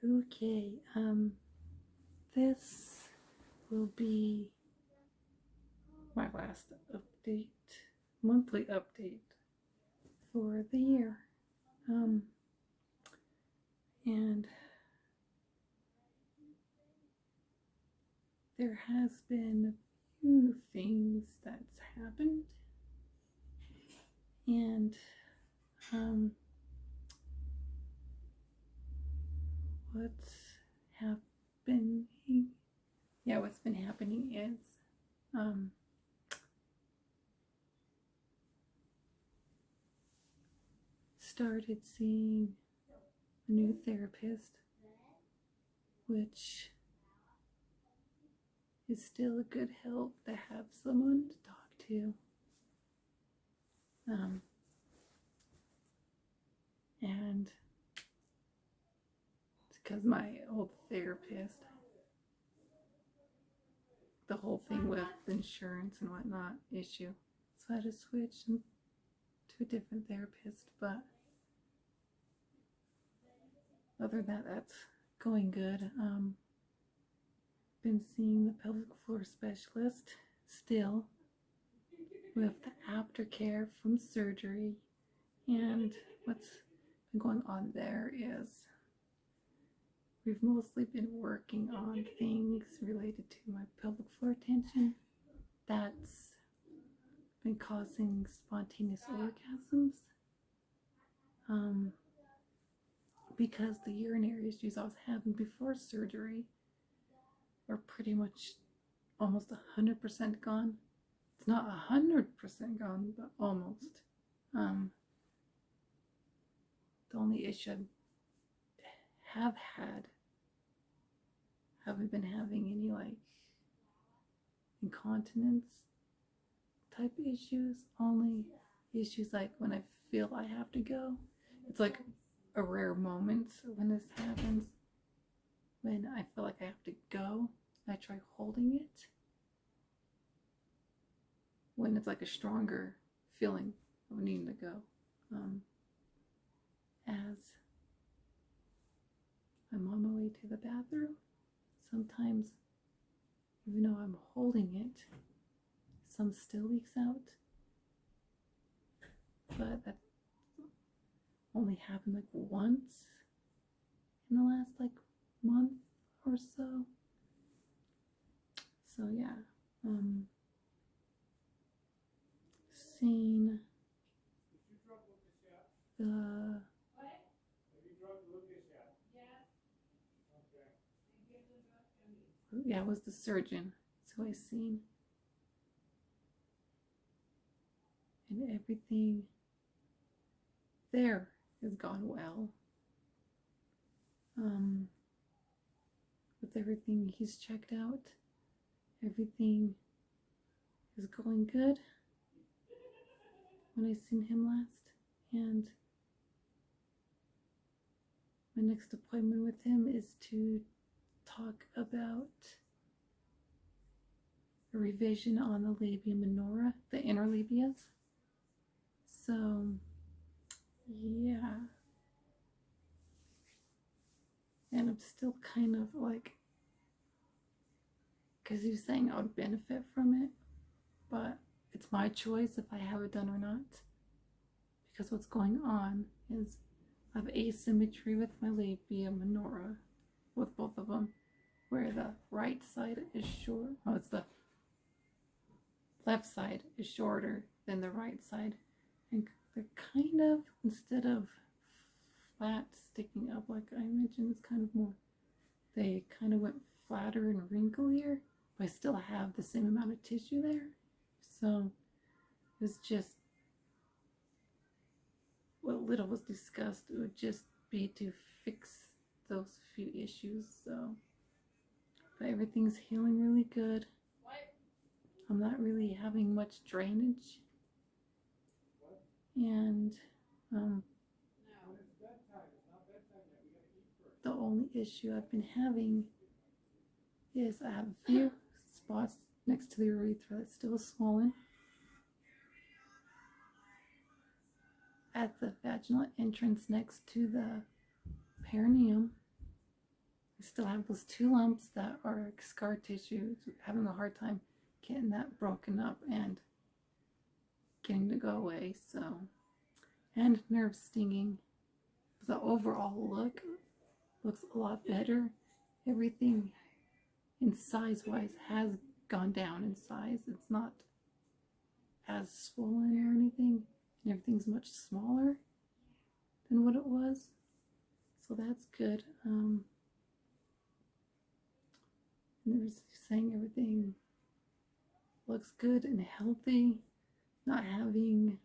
Okay, this will be my last update, monthly update for the year. And there has been a few things that's happened, and what's been happening is started seeing a new therapist, which is still a good help to have someone to talk to. And it's because my old therapist, the whole thing with insurance and whatnot issue, so I had to switch to a different therapist. But other than that, that's going good. Been seeing the pelvic floor specialist still with the aftercare from surgery, and what's been going on there is we've mostly been working on things related to my pelvic floor tension that's been causing spontaneous orgasms, because the urinary issues I was having before surgery are pretty much almost 100% gone. It's not 100% gone, but almost. The only issue I have had, haven't been having any like incontinence type issues. Only issues like when I feel I have to go. It's like a rare moment when this happens. When I feel like I have to go, I try holding it. When it's like a stronger feeling of needing to go. As I'm on my way to the bathroom, sometimes, even though I'm holding it, some still leaks out. But that only happened like once in the last like month or so. So yeah, seen the it was the surgeon, so I seen, and everything there has gone well. With everything he's checked out, everything is going good when I seen him last, and my next appointment with him is to talk about a revision on the labia minora, the inner labias. So yeah, and I'm still kind of like, because he was saying I would benefit from it, but it's my choice if I have it done or not, because what's going on is I have asymmetry with my labia minora, with both of them, where the right side is short, it's the left side is shorter than the right side, and they're kind of, instead of flat sticking up like I mentioned, it's kind of more, they kind of went flatter and wrinklier, but I still have the same amount of tissue there. So it's just what little was discussed, it would just be to fix those few issues. So, but everything's healing really good. I'm not really having much drainage, and the only issue I've been having is I have a few spots next to the urethra that's still swollen. At the vaginal entrance next to the perineum, I still have those 2 lumps that are like scar tissue, having a hard time getting that broken up and getting to go away. So, and nerve stinging. The overall look looks a lot better. Everything in size wise has gone down in size. It's not as swollen or anything, and everything's much smaller than what it was. So that's good. They're saying everything looks good and healthy, not having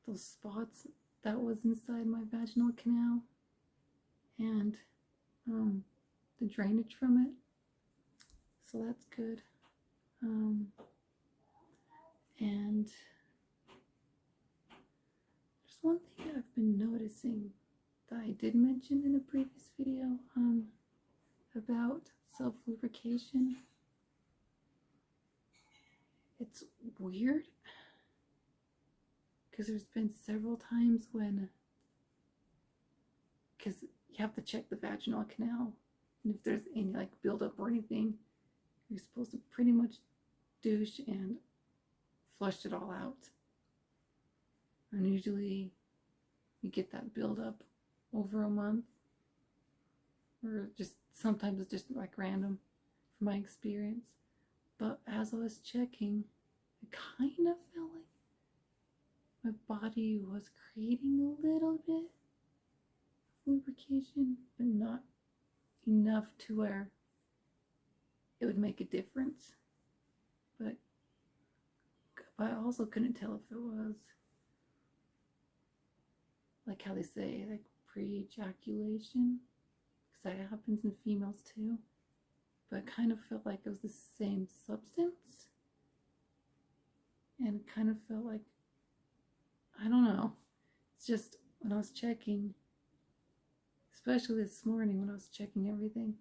those spots that was inside my vaginal canal, and the drainage from it. So that's good. And there's one thing I've been noticing that I did mention in a previous video about self-lubrication. It's weird because there's been several times when, because you have to check the vaginal canal, and if there's any like buildup or anything, you're supposed to pretty much douche and flush it all out. And usually you get that buildup over a month, or just sometimes it's just like random from my experience. But as I was checking, it kind of felt like my body was creating a little bit of lubrication, but not enough to where it would make a difference. But I also couldn't tell if it was like how they say, like pre-ejaculation, because that happens in females too. But it kind of felt like it was the same substance, and it kind of felt like, I don't know, it's just when I was checking, especially this morning when I was checking everything,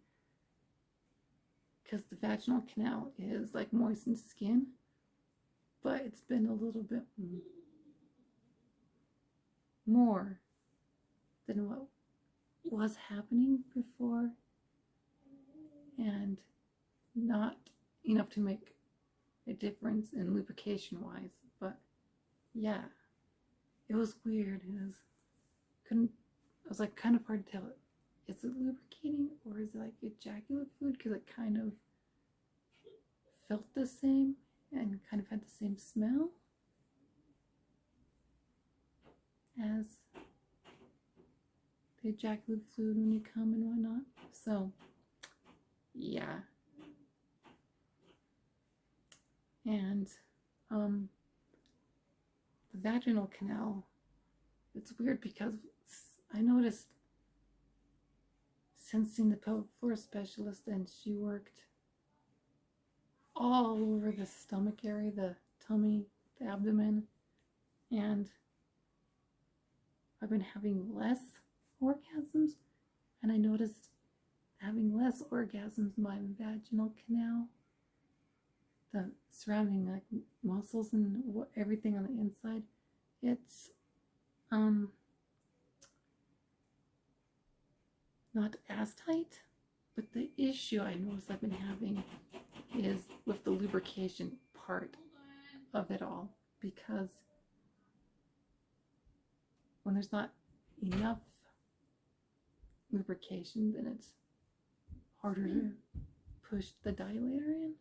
because the vaginal canal is like moistened skin, but it's been a little bit more than what was happening before, and not enough to make a difference in lubrication wise. But yeah, it was weird. It was like kind of hard to tell. Is it lubricating or is it like ejaculate fluid? Because it kind of felt the same and kind of had the same smell as the ejaculate fluid when you come and whatnot. So yeah. And the vaginal canal, it's weird because I noticed since seeing the pelvic floor specialist, and she worked all over the stomach area, the tummy, the abdomen, and I've been having less orgasms, and I noticed having less orgasms in my vaginal canal, the surrounding like muscles and everything on the inside. It's not as tight, but the issue I noticed I've been having is with the lubrication part of it all, because when there's not enough lubrication, then it's harder to push the dilator in.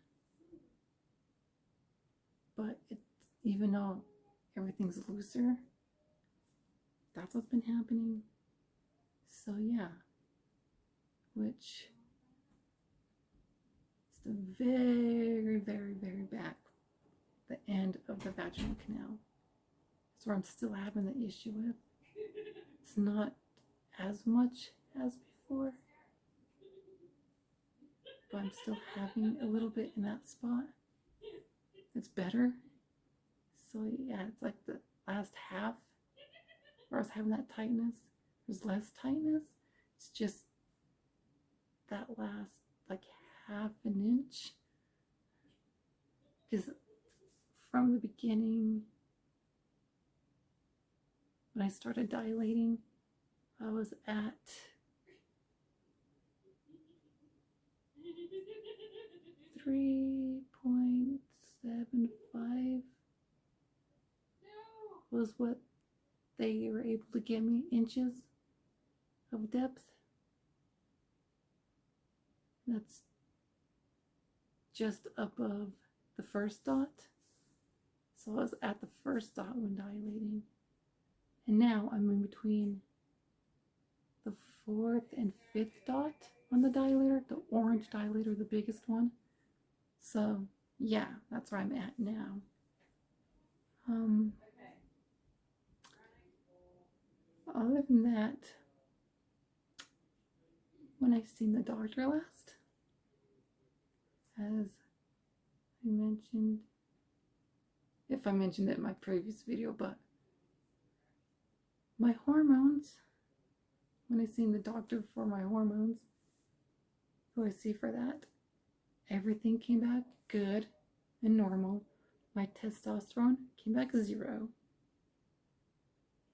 But it's, even though everything's looser, that's what's been happening. So yeah, which it's the very, very, very back, the end of the vaginal canal. That's where I'm still having the issue with. It's not as much as before, but I'm still having a little bit in that spot. It's better. So yeah, it's like the last half where I was having that tightness. There's less tightness. It's just that last like half an inch. Because from the beginning, when I started dilating, I was at 3.75 was what they were able to give me, inches of depth. That's just above the first dot. So I was at the first dot when dilating. And now I'm in between the 4th and 5th dot on the dilator, the orange dilator, the biggest one. So yeah, that's where I'm at now. Other than that, when I seen the doctor last, as I mentioned, if I mentioned it in my previous video, but my hormones, when I seen the doctor for my hormones, who I see for that, everything came back good and normal. My testosterone came back 0.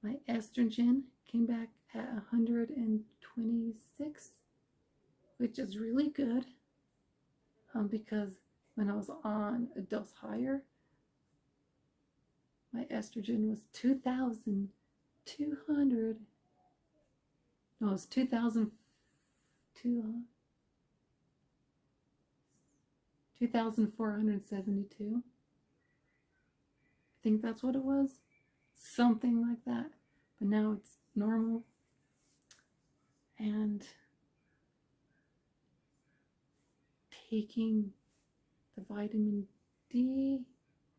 My estrogen came back at 126, which is really good, because when I was on a dose higher, my estrogen was 2,200. No, it was 2,472. I think that's what it was. Something like that. But now it's normal. And taking the vitamin D,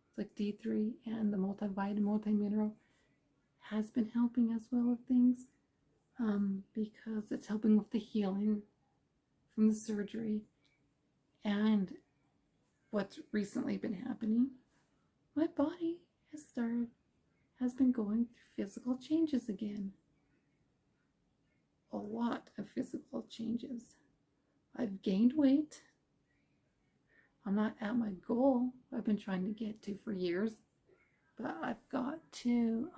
it's like D3, and the multivitamin, multimineral has been helping as well with things, because it's helping with the healing from the surgery. And what's recently been happening, my body has been going through physical changes again. A lot of physical changes. I've gained weight. I'm not at my goal I've been trying to get to for years, but I've got to,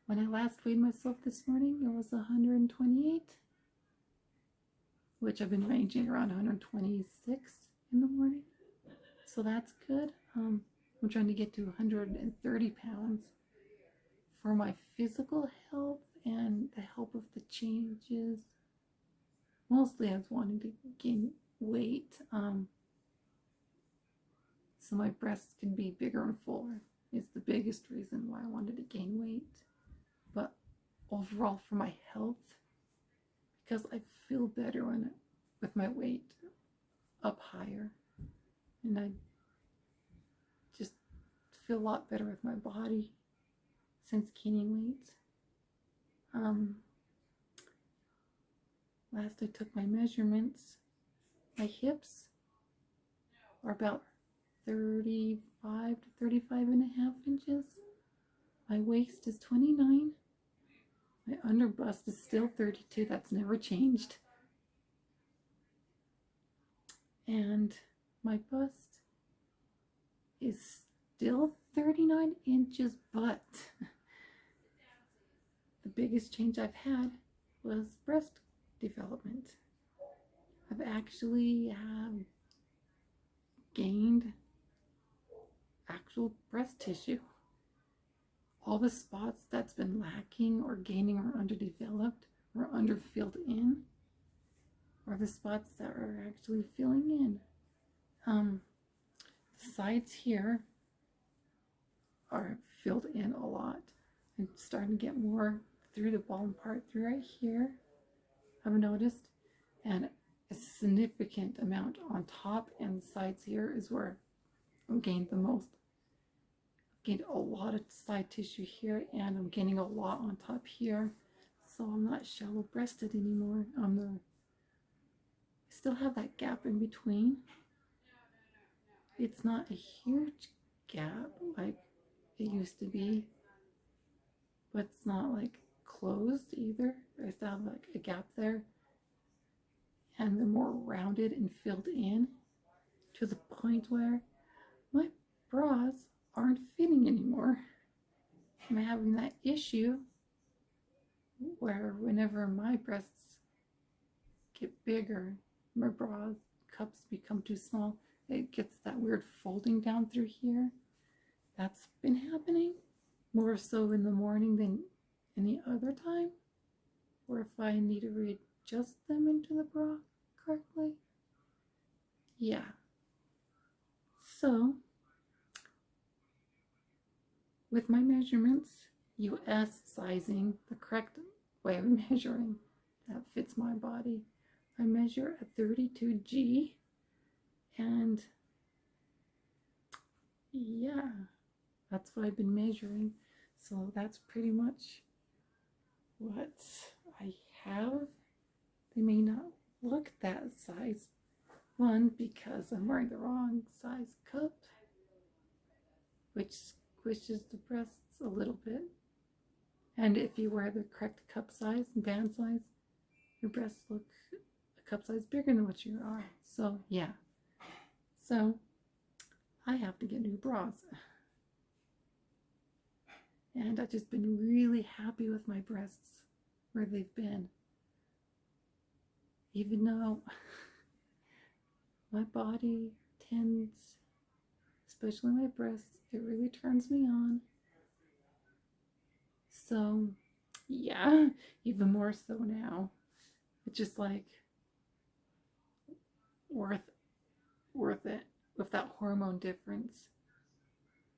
when I last weighed myself this morning, it was 128, which I've been ranging around 126 in the morning. So that's good. I'm trying to get to 130 pounds for my physical health and the help of the changes. Mostly I was wanting to gain weight, so my breasts can be bigger and fuller is the biggest reason why I wanted to gain weight. But overall for my health, because I feel better with my weight up higher, and I just feel a lot better with my body since gaining weight. Last I took my measurements, my hips are about 35 to 35 and a half inches. My waist is 29. My under bust is still 32. That's never changed. And my bust is still 39 inches, but the biggest change I've had was breast development. I've actually gained actual breast tissue. All the spots that's been lacking or gaining or underdeveloped or underfilled in are the spots that are actually filling in. The sides here are filled in a lot. I'm starting to get more through the bottom part, through right here, I've noticed, and a significant amount on top and the sides here is where I've gained the most. I've gained a lot of side tissue here, and I'm gaining a lot on top here, so I'm not shallow breasted anymore. I still have that gap in between. It's not a huge gap like it used to be, but it's not like closed either. I still have like a gap there, and they're more rounded and filled in to the point where my bras aren't fitting anymore. I'm having that issue where whenever my breasts get bigger, my bras cups become too small, it gets that weird folding down through here. That's been happening more so in the morning than any other time, or if I need to readjust them into the bra correctly. Yeah. So, with my measurements, US sizing, the correct way of measuring that fits my body, I measure a 32G, and yeah, that's what I've been measuring. So that's pretty much what I have. They may not look that size. One, because I'm wearing the wrong size cup, which squishes the breasts a little bit. And if you wear the correct cup size and band size, your breasts look a cup size bigger than what you are. So yeah. So I have to get new bras. And I've just been really happy with my breasts where they've been. Even though my body tends, especially my breasts, it really turns me on. So yeah, even more so now. It's just like worth it with that hormone difference.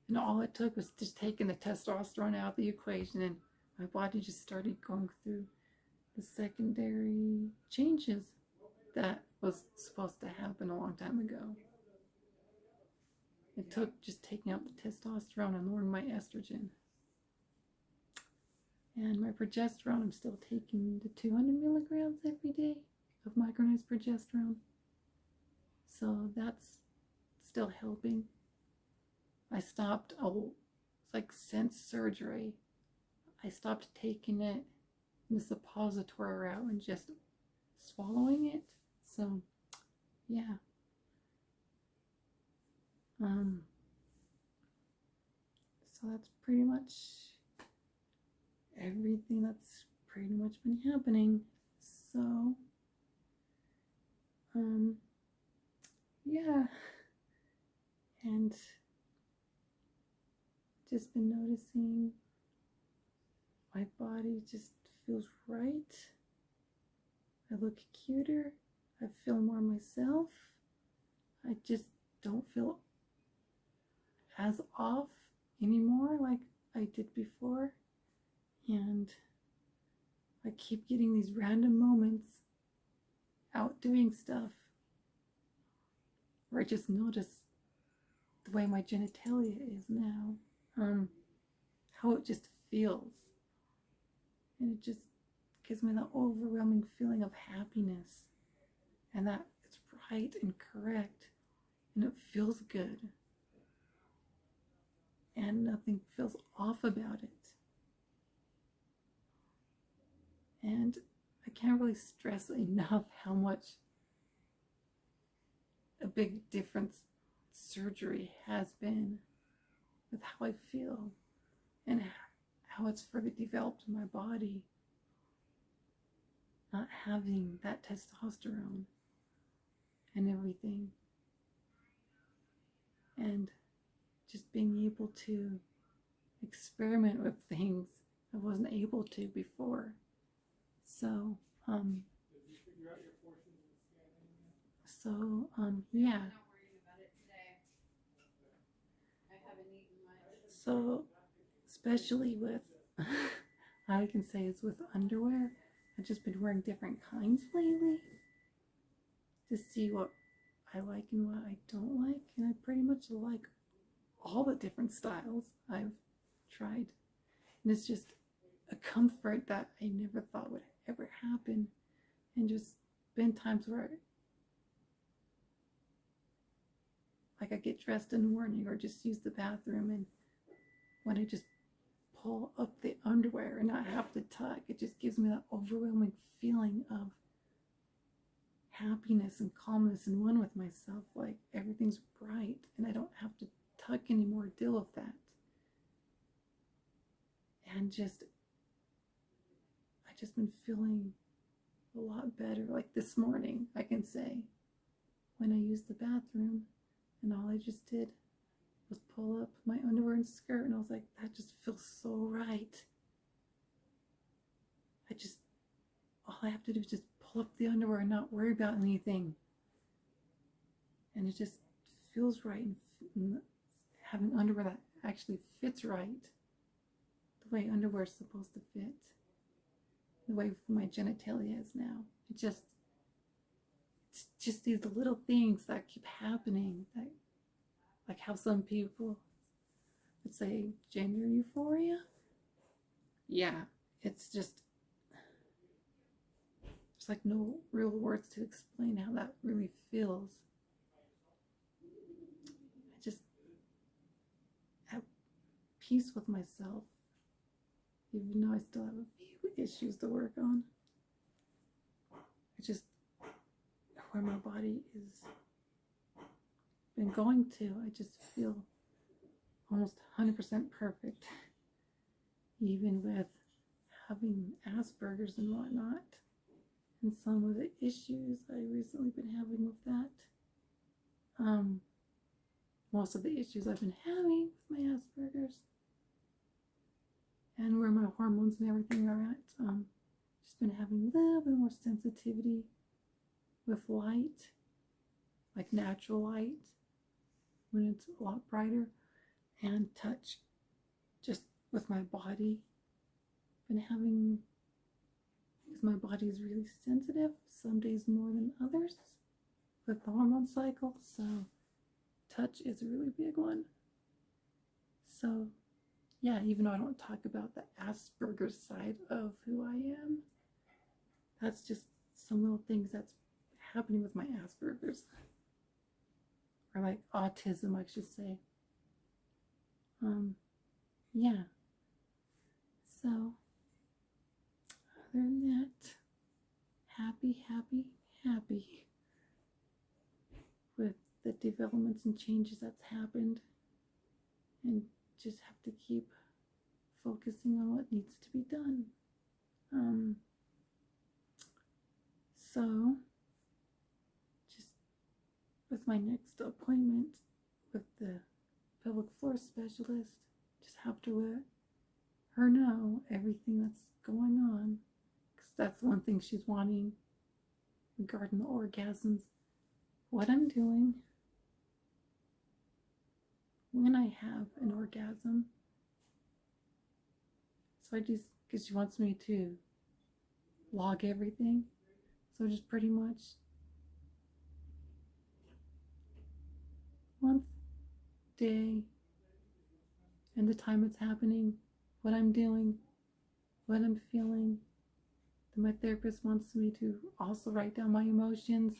And all it took was just taking the testosterone out of the equation, and my body just started going through the secondary changes that was supposed to happen a long time ago. It took just taking out the testosterone and lowering my estrogen. And my progesterone, I'm still taking the 200 milligrams every day of micronized progesterone. So that's still helping. I stopped, it's like since surgery, I stopped taking it in the suppository route and just swallowing it. So, yeah. So that's pretty much everything that's pretty much been happening. So, yeah. And just been noticing my body just feels right. I look cuter. I feel more myself. I just don't feel as off anymore like I did before. And I keep getting these random moments out doing stuff where I just notice the way my genitalia is now, how it just feels. And it just gives me that overwhelming feeling of happiness, and that it's right and correct, and it feels good, and nothing feels off about it. And I can't really stress enough how much a big difference surgery has been with how I feel and how it's further developed in my body. Not having that testosterone and everything, and just being able to experiment with things I wasn't able to before. So, yeah. So, especially with, all I can say is with underwear, I've just been wearing different kinds lately to see what I like and what I don't like. And I pretty much like all the different styles I've tried. And it's just a comfort that I never thought would ever happen. And just been times where I get dressed in the morning or just use the bathroom, and when I just pull up the underwear and not have to tuck, it just gives me that overwhelming feeling of happiness and calmness and one with myself, like everything's bright and I don't have to tuck anymore, deal with that. And I just been feeling a lot better. Like this morning, I can say, when I used the bathroom, and all I just did was pull up my underwear and skirt, and I was like, that just feels so right. All I have to do is just pull up the underwear and not worry about anything. And it just feels right, and having underwear that actually fits right, the way underwear is supposed to fit, the way my genitalia is now. It's just these little things that keep happening, that, like how some people would say gender euphoria. Yeah, it's just, there's like no real words to explain how that really feels. I just have peace with myself, even though I still have a few issues to work on. It's just where my body is been going to. I just feel almost 100% perfect, even with having Asperger's and whatnot, and some of the issues I recently been having with that. Most of the issues I've been having with my Asperger's, and where my hormones and everything are at. Just been having a little bit more sensitivity with light, like natural light, when it's a lot brighter, and touch, just with my body. Been having, because my body is really sensitive, some days more than others, with the hormone cycle, so touch is a really big one. So yeah, even though I don't talk about the Asperger's side of who I am, that's just some little things that's happening with my Asperger's, or like autism, I should say. Yeah. So other than that, happy with the developments and changes that's happened, and just have to keep focusing on what needs to be done. So just with my next appointment with the pelvic floor specialist, just have to let her know everything that's going on, because that's one thing she's wanting regarding the orgasms, what I'm doing when I have an orgasm. So I just, because she wants me to log everything, so just pretty much month, day, and the time it's happening, what I'm doing, what I'm feeling. Then my therapist wants me to also write down my emotions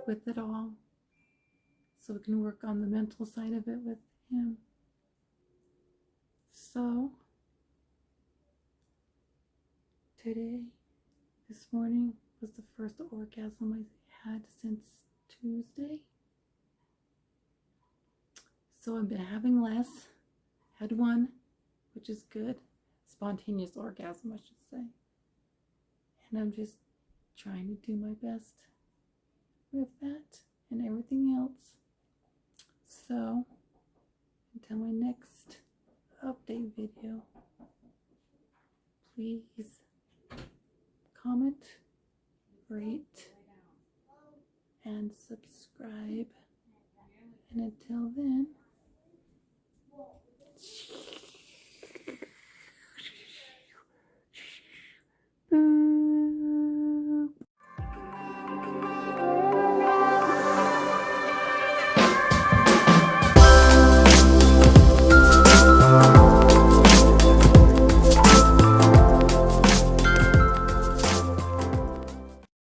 with it all, so we can work on the mental side of it with him. So today, this morning, was the first orgasm I had since Tuesday. So I've been having less. Had one, which is good. Spontaneous orgasm, I should say. And I'm just trying to do my best with that and everything else. So until my next update video, please comment, rate, and subscribe. And until then,